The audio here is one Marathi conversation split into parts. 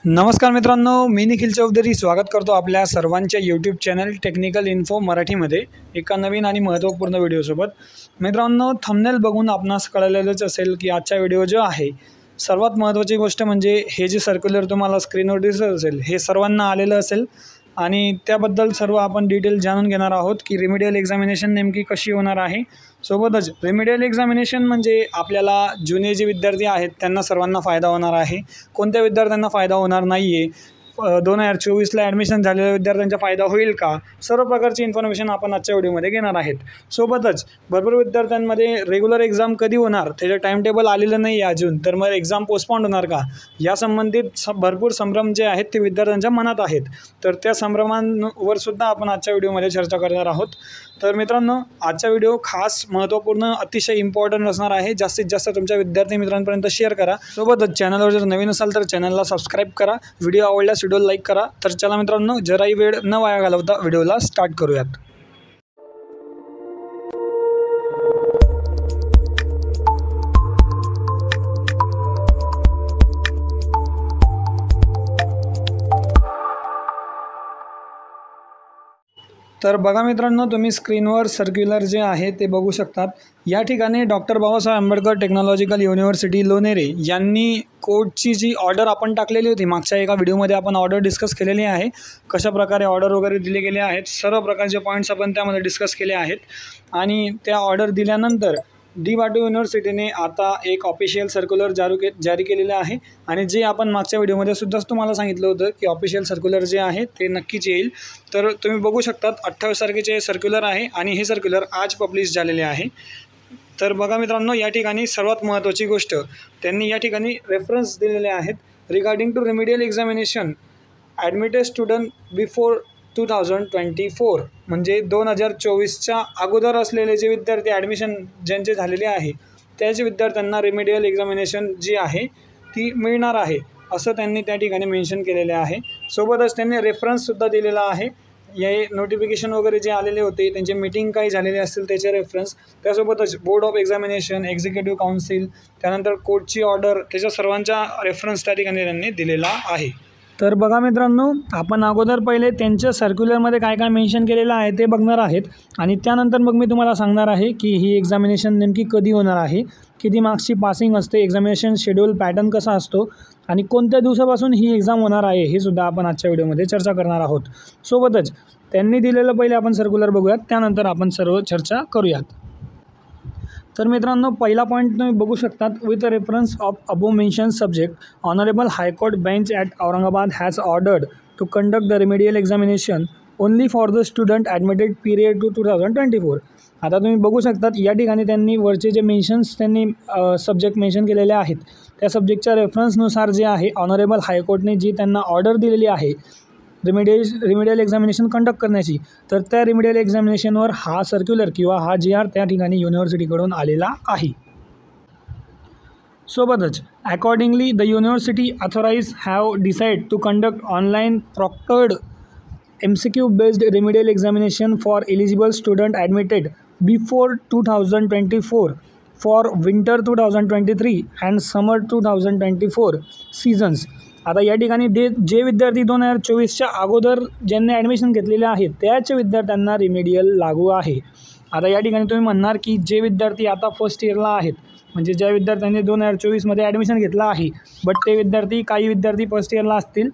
नमस्कार मित्रांनो, मी निखिल चौधरी स्वागत करतो आपल्या सर्वांच्या यूट्यूब चॅनल टेक्निकल इन्फो मराठीमध्ये एका नवीन आणि महत्त्वपूर्ण व्हिडिओसोबत। मित्रांनो, थंबनेल बघून आपणास कळलेलंच असेल की आजचा व्हिडिओ जो आहे सर्वात महत्त्वाची गोष्ट म्हणजे हे जे सर्क्युलर तुम्हाला स्क्रीनवर दिसत असेल हे सर्वांना आलेलं असेल आणि त्याबद्दल सर्व आपण डिटेल जाणून घेणार आहोत की रिमेडियल एक्झामिनेशन नेमकी कशी होणार आहे। सोबतच रिमेडियल एक्झामिनेशन म्हणजे आपल्याला जुने जे विद्यार्थी आहेत त्यांना सर्वांना फायदा होणार आहे, कोणत्या विद्यार्थ्यांना फायदा होणार नाही आहे, 2024ला ॲडमिशन झालेल्या विद्यार्थ्यांचा फायदा होईल का, सर्व प्रकारची इन्फॉर्मेशन आपण आजच्या व्हिडिओमध्ये घेणार आहेत। सोबतच भरपूर विद्यार्थ्यांमध्ये रेग्युलर एक्झाम कधी होणार त्याचं टाइम टेबल आलेलं नाही आहे अजून, तर मग एक्झाम पोस्टपोन होणार का, या संबंधित भरपूर संभ्रम जे आहेत ते विद्यार्थ्यांच्या मनात आहेत। तर त्या संभ्रमांवर सुद्धा आपण आजच्या व्हिडिओमध्ये चर्चा करणार आहोत। तर मित्रांनो, आजचा व्हिडिओ खास महत्त्वपूर्ण अतिशय इम्पॉर्टंट असणार आहे। जास्तीत जास्त तुमच्या विद्यार्थी मित्रांपर्यंत शेअर करा। सोबतच चॅनलवर जर नवीन असाल तर चॅनलला सबस्क्राईब करा, व्हिडिओ आवडल्यास व्हिडिओ लाईक करा। तर चला मित्रांनो, जराही वेळ न वाया घालवता व्हिडिओला स्टार्ट करूयात। तर बघा मित्रांनो, तुम्ही स्क्रीनवर सर्क्युलर जे आहे ते बघू शकतात। या ठिकाणी doctor Babasaheb Ambedkar technological university Lonere यांनी कोर्टची जी ऑर्डर आपण टाकलेली होती, मागच्या एका व्हिडिओमध्ये आपण ऑर्डर डिस्कस केलेली आहे, कशा प्रकारे ऑर्डर वगैरे दिले गेले आहेत, सर्व प्रकारचे पॉईंट्स आपण त्यामध्ये डिस्कस केले आहेत। आणि त्या ऑर्डर दिल्यानंतर डी वाटू युनिव्हर्सिटीने आता एक ऑफिशियल सर्क्युलर जारी केलेलं आहे। आणि जे आपण मागच्या व्हिडिओमध्ये सुद्धा तुम्हाला सांगितलं होतं की ऑफिशियल सर्क्युलर जे आहे ते नक्कीच येईल। तर तुम्ही बघू शकतात 28 तारखेचे सर्क्युलर आहे आणि हे सर्क्युलर आज पब्लिश झालेले आहे। तर बघा मित्रांनो, या ठिकाणी सर्वात महत्त्वाची गोष्ट त्यांनी या ठिकाणी रेफरन्स दिलेले आहेत। Regarding to remedial examination admitted student before 2024 म्हणजे 2024च्या अगोदर असलेले जे विद्यार्थी ॲडमिशन ज्यांचे झालेले आहे त्याचे विद्यार्थ्यांना रेमेडियल एक्झामिनेशन जी आहे ती मिळणार आहे, असं त्यांनी त्या ठिकाणी मेन्शन केलेले आहे। सोबतच त्यांनी रेफरन्ससुद्धा दिलेला आहे, हे नोटिफिकेशन वगैरे जे आलेले होते त्यांचे मीटिंग काही झालेले असतील त्याचे रेफरन्स, त्यासोबतच board of examination, executive council, त्यानंतर कोर्टची ऑर्डर, त्याच्या सर्वांचा रेफरन्स त्या ठिकाणी त्यांनी दिलेला आहे। तर बघा मित्रांनो, आपण अगोदर पहिले त्यांच्या सर्क्युलरमध्ये काय काय मेन्शन केलेलं आहे ते बघणार आहेत आणि त्यानंतर मग मी तुम्हाला सांगणार आहे की ही एक्झामिनेशन नेमकी कधी होणार आहे, किती मार्क्सची पासिंग असते, एक्झामिनेशन शेड्यूल पॅटर्न कसा असतो आणि कोणत्या दिवसापासून ही एक्झाम होणार आहे हे सुद्धा आपण आजच्या व्हिडिओमध्ये चर्चा करणार आहोत। सोबतच त्यांनी दिलेलं पहिले आपण सर्क्युलर बघूयात, त्यानंतर आपण सर्व चर्चा करूयात। तर मित्रांनो, पहिला पॉईंट तुम्ही बघू शकतात, with reference of above mention subject honourable high court bench at Aurangabad has ordered to conduct the remedial examination only for the student admitted period to 2024। आता तुम्ही बघू शकतात या ठिकाणी त्यांनी वरचे जे मेन्शन्स त्यांनी सब्जेक्ट मेन्शन केलेले आहेत त्या सब्जेक्टच्या रेफरन्सनुसार जे आहे ऑनरेबल हायकोर्टने जी त्यांना ऑर्डर दिलेली आहे रिमेडियल एक्झामिनेशन कंडक्ट करण्याची, तर त्या रिमेडियल एक्झामिनेशनवर हा सर्क्युलर किंवा हा GR त्या ठिकाणी युनिव्हर्सिटीकडून आलेला आहे। सोबतच accordingly the university authorise have decide to conduct online proctored MCQ based remedial examination for eligible student admitted before 2024 for winter 2023 and summer 2024 seasons. आता या ठिकाणी जे विद्यार्थी 2024च्या अगोदर ज्यांनी ॲडमिशन घेतलेले आहे त्याच विद्यार्थ्यांना रिमेडियल लागू आहे। आता या ठिकाणी तुम्ही म्हणणार की जे विद्यार्थी आता फर्स्ट इयरला आहेत, म्हणजे ज्या विद्यार्थ्यांनी 2024मध्ये ॲडमिशन घेतलं आहे बट ते विद्यार्थी, काही विद्यार्थी फर्स्ट इयरला असतील,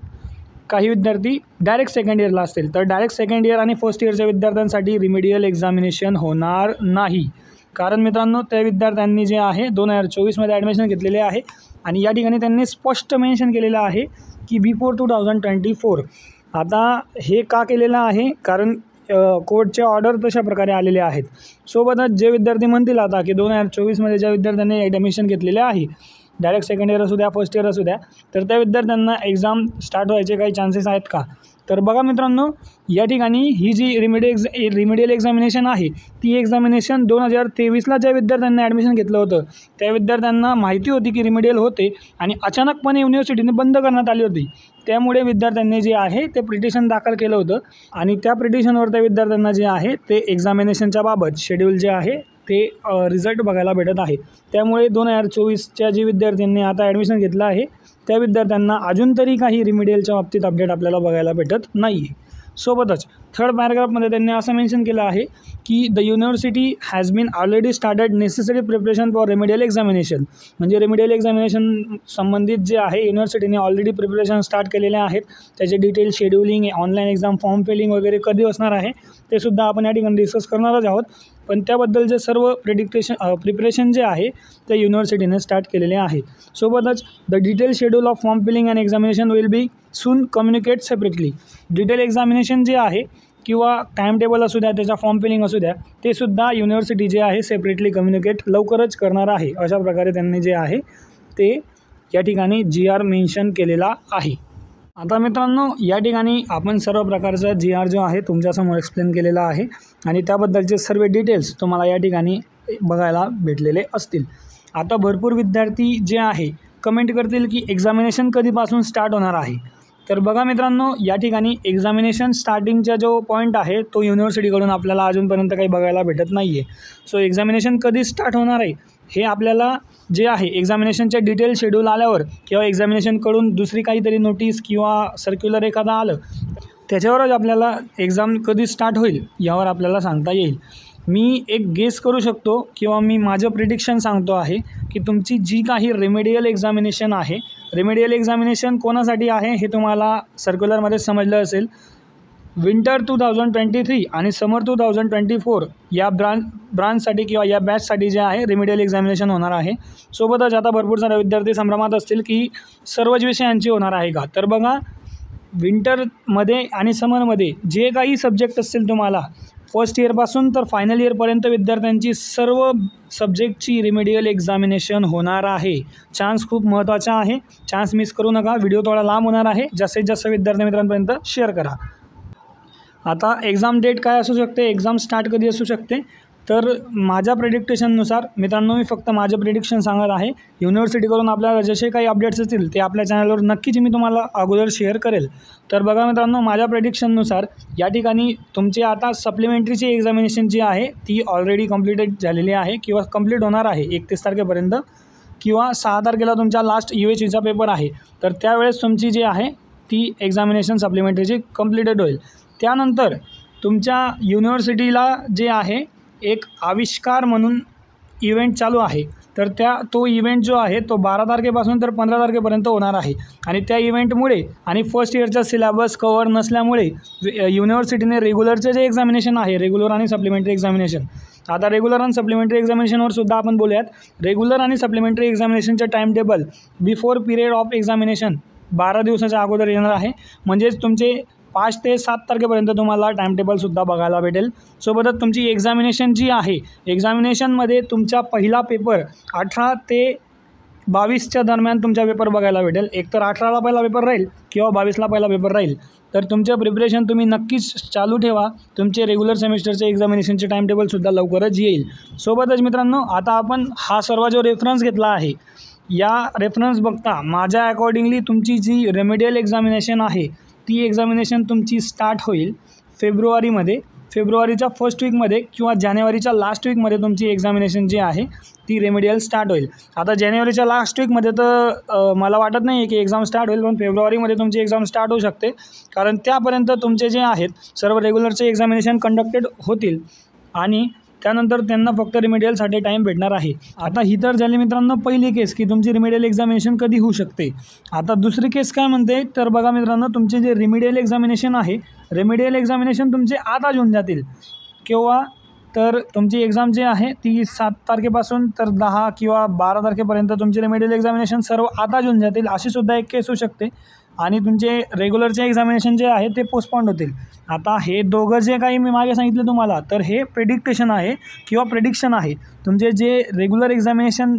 काही विद्यार्थी डायरेक्ट सेकंड इयरला असतील, तर डायरेक्ट सेकंड इयर आणि फर्स्ट इयरच्या विद्यार्थ्यांसाठी रिमेडियल एक्झामिनेशन होणार नाही। कारण मित्रांनो, त्या विद्यार्थ्यांनी जे आहे 2024मध्ये ॲडमिशन घेतलेले आहे आणि या ठिकाणी त्यांनी स्पष्ट मेन्शन केलेलं आहे की बिफोर 2024। आता हे का केलेलं आहे, कारण कोर्टचे ऑर्डर तशा प्रकारे आलेले आहेत। सोबतच जे विद्यार्थी म्हणतील आता की 2024मध्ये ज्या विद्यार्थ्यांनी ॲडमिशन घेतलेले आहे, डायरेक्ट सेकंड इयर असू द्या, फर्स्ट इयर असू द्या, तर त्या विद्यार्थ्यांना एक्झाम स्टार्ट व्हायचे काही चान्सेस आहेत का? तर बघा मित्रांनो, या ठिकाणी ही जी रिमेडियल एक्झामिनेशन आहे ती एक्झामिनेशन 2023ला ज्या विद्यार्थ्यांनी ॲडमिशन घेतलं होतं त्या विद्यार्थ्यांना माहिती होती की रिमेडियल होते आणि अचानकपणे युनिव्हर्सिटीने बंद करण्यात आली होती। त्यामुळे विद्यार्थ्यांनी जे आहे ते पिटिशन दाखल केलं होतं आणि त्या पिटिशनवर त्या विद्यार्थ्यांना जे आहे ते एक्झामिनेशनच्या बाबत शेड्यूल जे आहे ते रिझल्ट बघायला भेटत आहे। त्यामुळे 2024च्या जे विद्यार्थ्यांनी आता ॲडमिशन घेतलं आहे त्या विद्यार्थ्यांना अजून तरी काही रिमिडियलच्या बाबतीत अपडेट आपल्याला बघायला भेटत नाही आहे. सोबतच थर्ड पॅराग्राफमध्ये त्यांनी असं मेन्शन केलं आहे की the university has been already started necessary preparation for remedial examination. म्हणजे रेमिडियल एक्झामिनेशन संबंधित जे आहे युनिव्हर्सिटीने ऑलरेडी प्रिपरेशन स्टार्ट केलेले आहेत. त्याचे detail scheduling, online exam form filling वगैरे कधी असणार आहे ते सुद्धा आपण या ठिकाणी डिस्कस करणारच आहोत. पण त्याबद्दलचे सर्व प्रिपरेशन जे आहे ते युनिव्हर्सिटीने स्टार्ट केलेले आहे. सोबतच the detail schedule of form filling and examination will be soon communicate separately. Detail examination जे आहे किंवा टाईम टेबल असू द्या, त्याचा फॉर्म फिलिंग असू द्या, ते सुद्धा युनिव्हर्सिटी जे आहे सेपरेटली कम्युनिकेट लवकरच करणार आहे. अशा प्रकारे त्यांनी जे आहे ते या ठिकाणी GR मेन्शन केलेला आहे. आता मित्रांनो, या ठिकाणी आपण सर्व प्रकारचा GR जो आहे तुमच्यासमोर एक्सप्लेन केलेला आहे आणि त्याबद्दलचे सर्व डिटेल्स तुम्हाला या ठिकाणी बघायला भेटलेले असतील. आता भरपूर विद्यार्थी जे आहे कमेंट करतील की एक्झामिनेशन कधीपासून स्टार्ट होणार आहे. तर बघा मित्रांनो, या ठिकाणी एक्झामिनेशन स्टार्टिंगचा जो पॉईंट आहे तो युनिव्हर्सिटीकडून आपल्याला अजूनपर्यंत काही बघायला भेटत नाही आहे. सो एक्झामिनेशन कधी स्टार्ट होणार आहे हे आपल्याला जे आहे एक्झामिनेशनचे डिटेल शेड्यूल आल्यावर किंवा एक्झामिनेशनकडून दुसरी काहीतरी नोटीस किंवा सर्क्युलर एखादा आलं त्याच्यावरच आपल्याला एक्झाम कधी स्टार्ट होईल यावर आपल्याला सांगता येईल. मी एक गेस करू शकतो किंवा मी माझं प्रिडिक्शन सांगतो आहे की तुमची जी काही रेमेडियल एक्झामिनेशन आहे, रेमेडियल एक्झामिनेशन कोणासाठी आहे हे तुम्हाला सर्क्युलरमध्ये समजलं असेल. विंटर 2023 आणि समर 2024 या ब्रांचसाठी किंवा या बॅचसाठी जे आहे रेमेडियल एक्झामिनेशन होणार आहे. सोबतच आता भरपूर सारे विद्यार्थी संभ्रमात असतील की सर्वच विषयांची होणार आहे का. तर बघा, विंटरमध्ये आणि समरमध्ये जे काही सब्जेक्ट असतील तुम्हाला फर्स्ट इयरपासून तर फायनल इयरपर्यंत विद्यार्थ्यांची सर्व सब्जेक्टची रेमेडियल एक्झामिनेशन होणार आहे. चान्स खूप महत्त्वाचा आहे, चान्स मिस करू नका. व्हिडिओ थोडा लांब होणार आहे, जास्तीत जास्त विद्यार्थी मित्रांपर्यंत शेअर करा. आता एक्झाम डेट काय असू शकते, एक्झाम स्टार्ट कधी असू शकते, तर माझ्या प्रेडिक्टेशननुसार मित्रांनो, मी फक्त माझं प्रेडिक्शन सांगत आहे. युनिव्हर्सिटीकडून आपल्याला जसे काही अपडेट्स असतील ते आपल्या चॅनलवर नक्कीच मी तुम्हाला अगोदर शेअर करेल. तर बघा मित्रांनो, माझ्या प्रेडिक्शननुसार या ठिकाणी तुमची आता सप्लिमेंटरीची एक्झामिनेशन जी आहे ती ऑलरेडी कंप्लीटेड झालेली आहे किंवा कंप्लीट होणार आहे 31 तारखेपर्यंत, किंवा 6 तारखेला तुमचा लास्ट UHEचा पेपर आहे. तर त्यावेळेस तुमची जी आहे ती एक्झामिनेशन सप्लिमेंटरीची कंप्लीटेड होईल. त्यानंतर तुमच्या युनिव्हर्सिटीला जे आहे एक आविष्कार म्हणून इव्हेंट चालू आहे. तर तो इव्हेंट जो आहे तो 12 तारखेपासून तर 15 तारखेपर्यंत होणार आहे. आणि त्या इव्हेंटमुळे आणि फर्स्ट इयरचा सिलेबस कव्हर नसल्यामुळे युनिव्हर्सिटीने रेग्युलरचे जे एक्झामिनेशन आहे, रेग्युलर आणि सप्लिमेंटरी एक्झामिनेशन, आता रेग्युलर आणि सप्लिमेंटरी एक्झामिनेशनवर सुद्धा आपण बोलूयात. रेग्युलर आणि सप्लिमेंटरी एक्झामिनेशनचे time table before period of examination 12 दिवसाच्या अगोदर येणार आहे. म्हणजेच तुमचे 5 ते 7 तारखेपर्यंत तुम्हाला टाईम टेबलसुद्धा बघायला भेटेल. सोबतच तुमची एक्झामिनेशन जी आहे, एक्झामिनेशनमध्ये तुमचा पहिला पेपर 18 ते 22च्या दरम्यान तुमचा पेपर बघायला भेटेल. एकतर 18ला पहिला पेपर राहील किंवा 22ला पहिला पेपर राहील. तर तुमचं प्रिपरेशन तुम्ही नक्कीच चालू ठेवा. तुमचे रेग्युलर सेमिस्टरचे एक्झामिनेशनचे टाईम टेबलसुद्धा लवकरच येईल. सोबतच मित्रांनो, आता आपण हा सर्व जो रेफरन्स घेतला आहे, या रेफरन्स बघता माझ्या अकॉर्डिंगली तुमची जी रेमेडियल एक्झामिनेशन आहे ती एक्झामिनेशन तुमची स्टार्ट होईल फेब्रुवारीच्या फर्स्ट वीकमध्ये किंवा जानेवारीच्या लास्ट वीकमध्ये तुमची एक्झामिनेशन जी आहे ती रेमेडियल स्टार्ट होईल. आता जानेवारीच्या लास्ट वीकमध्ये तर मला वाटत नाही की एक्झाम स्टार्ट होईल, पण फेब्रुवारीमध्ये तुमची एक्झाम स्टार्ट होऊ शकते. कारण त्यापर्यंत तुमचे जे आहेत सर्व रेग्युलरचे एक्झामिनेशन कंडक्टेड होतील आणि त्यानंतर त्यांना फक्त रिमेडियलसाठी टाईम भेटणार आहे. आता ही तर झाली मित्रांनो पहिली केस की तुमची रिमेडियल एक्झामिनेशन कधी होऊ शकते. आता दुसरी केस काय म्हणते, तर बघा मित्रांनो, तुमचे जे रिमेडियल एक्झामिनेशन आहे, रेमेडियल एक्झामिनेशन तुमचे आताच होऊन जातील किंवा तर तुमची एक्झाम जी आहे ती 7 तारखेपासून तर 10 किंवा 12 तारखेपर्यंत तुमची रेमेडियल एक्झामिनेशन सर्व आताच होऊन जातील, अशी सुद्धा एक केस होऊ शकते. आणि तुमचे रेग्युलरचे एक्झामिनेशन जे आहे ते पोस्टपोन्ड होतील. आता हे दोघं जे काही मी मागे सांगितलं तुम्हाला, तर हे प्रेडिक्टेशन आहे किंवा प्रेडिक्शन आहे. तुमचे जे रेग्युलर एक्झामिनेशन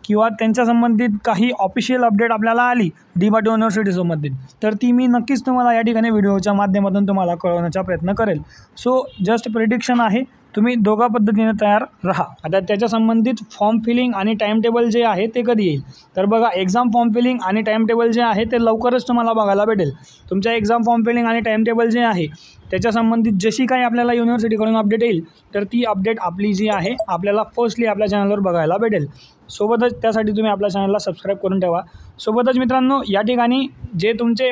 किंवा त्यांच्या संबंधित काही ऑफिशियल अपडेट आपल्याला आली DBAT युनिव्हर्सिटीसंबंधित, तर ती मी नक्कीच तुम्हाला या ठिकाणी व्हिडिओच्या माध्यमातून तुम्हाला कळवण्याचा प्रयत्न करेल. सो जस्ट प्रेडिक्शन आहे, तुम्ही दोघा पद्धतीने तयार राहा. आता त्याच्या संबंधित फॉर्म फिलिंग आणि टाईम टेबल जे आहे ते कधी येईल, तर बघा एक्झाम फॉर्म फिलिंग आणि टाईम टेबल जे आहे ते लवकरच तुम्हाला बघायला भेटेल. तुमच्या एक्झाम फॉर्म फिलिंग आणि टाईम टेबल जे आहे त्याच्या संबंधित जशी काही आपल्याला युनिव्हर्सिटीकडून अपडेट येईल, तर ती अपडेट आपली जी आहे आपल्याला फर्स्टली आपल्या चॅनलवर बघायला भेटेल. सोबतच त्यासाठी तुम्ही आपल्या चॅनलला सबस्क्राईब करून ठेवा। सोबतच मित्रांनो, या ठिकाणी जे तुमचे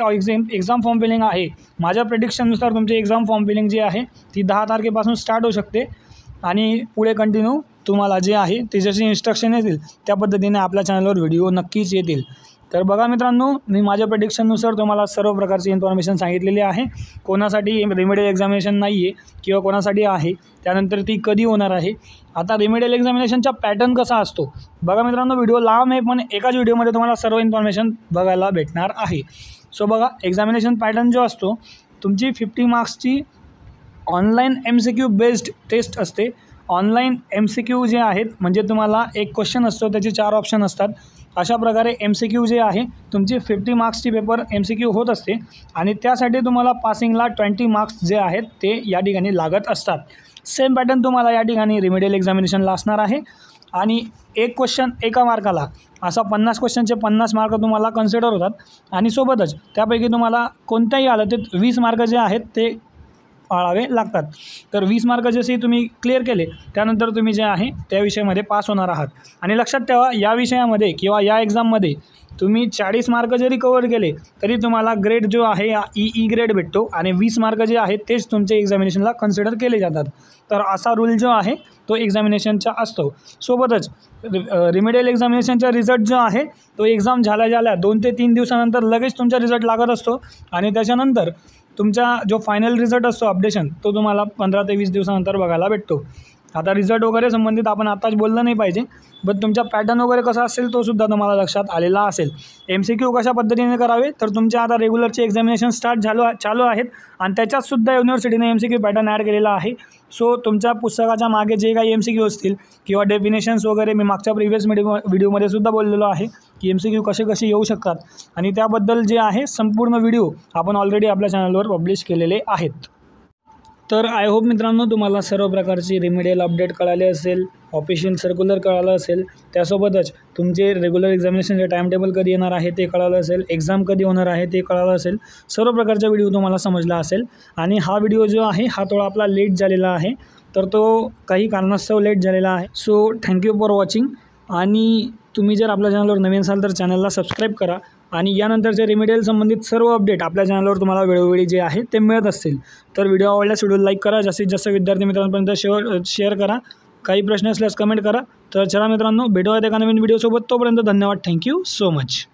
एक्झाम फॉर्म फिलिंग आहे, माझ्या प्रेडिक्शननुसार तुमचे एक्झाम फॉर्म फिलिंग जी आहे ती 10 तारखेपासून स्टार्ट होऊ शकते आणि पुढे कंटिन्यू तुम्हाला जे आहे ते जसे इन्स्ट्रक्शन येतील त्या पद्धतीने आपल्या चॅनलवर व्हिडिओ नक्कीच येतील। तर बघा मित्रांनो, मी माझ्या प्रेडिक्शननुसार तुम्हाला सर्व प्रकारची इन्फॉर्मेशन सांगितलेली आहे। कोणासाठी रिमेडियल एक्झामिनेशन नाही आहे किंवा कोणासाठी आहे, त्यानंतर ती कधी होणार आहे। आता रिमेडियल एक्झामिनेशनचा पॅटर्न कसा असतो बघा मित्रांनो, व्हिडिओ लांब आहे पण एकाच व्हिडिओमध्ये तुम्हाला सर्व इन्फॉर्मेशन बघायला भेटणार आहे। सो बघा, एक्झामिनेशन पॅटर्न जो असतो, तुमची 50 मार्क्सची ऑनलाईन MCQ बेस्ड टेस्ट असते। ऑनलाईन MCQ जे आहेत म्हणजे तुम्हाला एक क्वेश्चन असतो, त्याचे 4 ऑप्शन असतात। अशा प्रकारे MCQ जे आहे तुमची 50 मार्क्सची पेपर MCQ होत असते आणि त्यासाठी तुम्हाला पासिंगला 20 मार्क्स जे आहेत ते या ठिकाणी लागत असतात। सेम पॅटर्न तुम्हाला या ठिकाणी रिमेडियल एक्झामिनेशनला असणार आहे आणि एक क्वेश्चन एका मार्काला असा 50 क्वेश्चनचे 50 मार्क तुम्हाला कन्सिडर होतात आणि सोबतच त्यापैकी तुम्हाला कोणत्याही हालतीत 20 मार्क जे आहेत ते पाळावे लागतात। तर 20 मार्क जसे तुम्ही क्लिअर केले त्यानंतर तुम्ही जे आहे त्या विषयामध्ये पास होणार आहात। आणि लक्षात ठेवा, या विषयामध्ये किंवा या एक्झाममध्ये तुम्ही 40 मार्क जरी कव्हर केले तरी तुम्हाला ग्रेड जो आहे EE ग्रेड भेटतो आणि 20 मार्क जे आहेत तेच तुमचे एक्झामिनेशनला कन्सिडर केले जातात। तर असा रूल जो आहे तो एक्झामिनेशनचा असतो। सोबतच रिमेडियल एक्झामिनेशनचा रिझल्ट जो आहे तो एक्झाम झाल्या 2 ते 3 दिवसानंतर लगेच तुमचा रिझल्ट लागत असतो आणि त्याच्यानंतर तुमचा जो फायनल रिझल्ट असतो अपडेशन तो तुम्हाला 15 ते 20 दिवसानंतर बघायला भेटतो। आता रिझल्ट वगैरे संबंधित आपण आताच बोललं नाही पाहिजे, बट तुमचा पॅटर्न वगैरे कसा असेल तो सुद्धा तुम्हाला लक्षात आलेला असेल। MCQ कशा पद्धतीने करावे, तर तुमच्या आता रेग्युलरचे एक्झामिनेशन चालू आहेत आणि त्याच्यातसुद्धा युनिव्हर्सिटीने MCQ पॅटर्न ॲड केलेला आहे। सो तुमच्या पुस्तकाच्या मागे जे काही MCQ असतील किंवा डेफिनेशन्स वगैरे मी मागच्या प्रिव्हियस व्हिडिओमध्ये सुद्धा बोललेलो आहे की MCQ कसे येऊ शकतात आणि त्याबद्दल जे आहे संपूर्ण व्हिडिओ आपण ऑलरेडी आपल्या चॅनलवर पब्लिश केलेले आहेत। तर आय होप मित्रांनो तुम्हाला सर्व प्रकारची रिमेडियल अपडेट कळाले असेल, ऑफिशियल सर्क्युलर कळालं असेल, त्यासोबतच तुमचे रेग्युलर एक्झामिनेशनचे टाइम टेबल कधी येणार आहे ते कळालं असेल, एक्झाम कधी होणार आहे ते कळालं असेल, सर्व प्रकारचा व्हिडिओ तुम्हाला समजला असेल। आणि हा व्हिडिओ जो आहे हा थोडा आपला लेट झालेला आहे, तर तो काही कारणास्तव लेट झालेला आहे। So thank you for watching. आणि तुम्ही जर आपल्या चॅनलवर नवीन असाल तर चॅनलला सबस्क्राईब करा आणि यानंतरचे रिमेडियल संबंधित सर्व अपडेट आपल्या चॅनलवर तुम्हाला वेळोवेळी जे आहे ते मिळत असतील। तर व्हिडिओ आवडल्यास व्हिडिओ लाईक करा, जास्तीत जास्त विद्यार्थी मित्रांपर्यंत शेअर करा, काही प्रश्न असल्यास कमेंट करा। तर चला मित्रांनो, भेटूयात एका नवीन व्हिडिओसोबत, तोपर्यंत धन्यवाद, थँक्यू सो मच।